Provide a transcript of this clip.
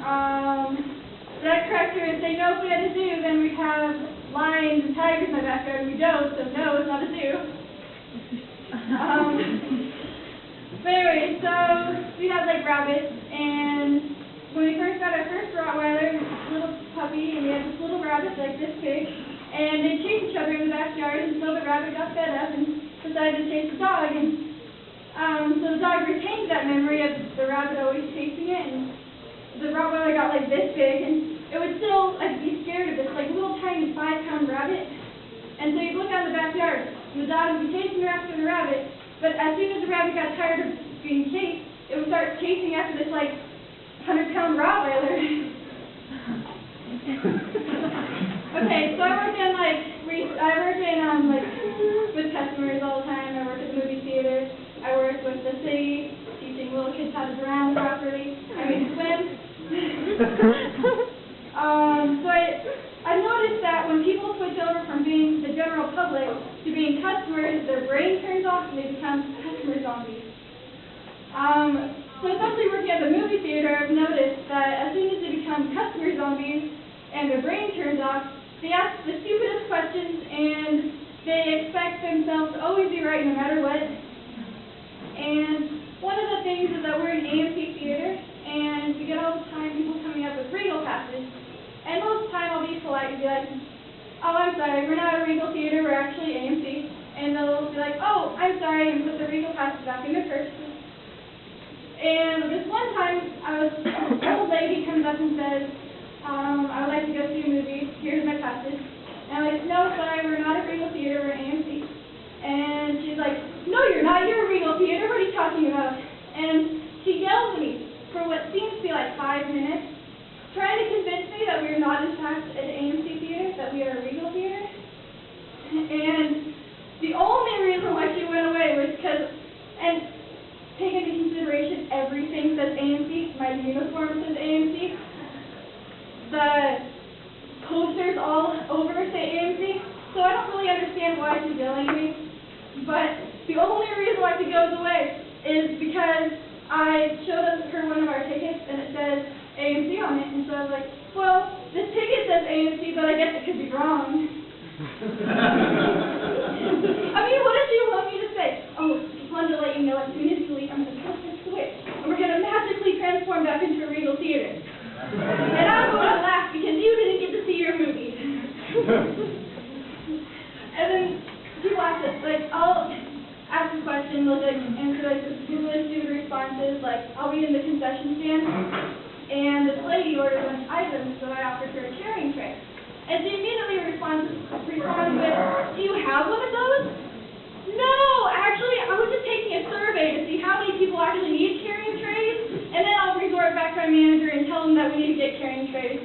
That corrector would say, no, if we had a zoo, then we'd have lions and tigers in my backyard, and we don't, so no, it's not a zoo. But anyway, so we had like rabbits, and when we first got our first Rottweiler, this little puppy, and we had this little rabbit like this big, and they chased each other in the backyard until the rabbit got fed up and decided to chase the dog. And so the dog retained that memory of the rabbit always chasing it, and the Rottweiler got like this big, and it would still like be scared of this like little tiny 5-pound rabbit. And so you'd look out in the backyard, and the dog would be chasing after the rabbit, but as soon as the rabbit got tired of being chased, it would start chasing after this like 100-pound Rottweiler. Okay, so I work in with customers all the time. I work at the movie theater. I work with the city, teaching little kids how to drown properly. Swim. So I noticed that when people switch over from being the general public to being customers, their brain turns off and they become customer zombies. So especially working at the movie theater, I've noticed that as soon as they become customer zombies and their brain turns off, they ask the stupidest questions and they expect themselves to always be right no matter what. And one of the things is that we're an AMC theater, and we get all the time people coming up with Regal passes. And most of the time I'll be polite and be like, oh, I'm sorry, we're not a Regal theater, we're actually AMC. And they'll be like, oh, I'm sorry, and put the Regal passes back in their purses. And this one time, an old lady comes up and says, I would like to go see a movie, here's my passes. And I'm like, no, sorry, we're not a Regal theater, we're an AMC. And she's like, no, you're not, you're a Regal theater, what are you talking about? And she yells at me for what seems to be like 5 minutes, trying to convince me that we are not in fact an AMC theater, that we are a Regal theater. And the only reason why she went away was because, and take into consideration everything says AMC, my uniform says AMC, the posters all over say AMC, so I don't really understand why she's yelling at me, but the only reason why she goes away is because I showed her one of our tickets and it says AMC on it, and so I was like, well, this ticket says AMC, but I guess it could be wrong. What does she want me to say? Oh, just wanted to let you know, as soon as you leave, I'm going to flip the switch, and we're going to magically transform back into a Regal theater. And I'm going to laugh because you didn't get to see your movie. And then people ask us, I'll ask a question, they'll answer really stupid responses, I'll be in the concession stand, and this lady ordered a bunch of items, so I offered her a carrying tray. And she immediately responds with, do you have one of those? No, actually, I was just taking a survey to see how many people actually need carrying trays, and then I'll resort back to my manager and tell them that we need to get carrying trays.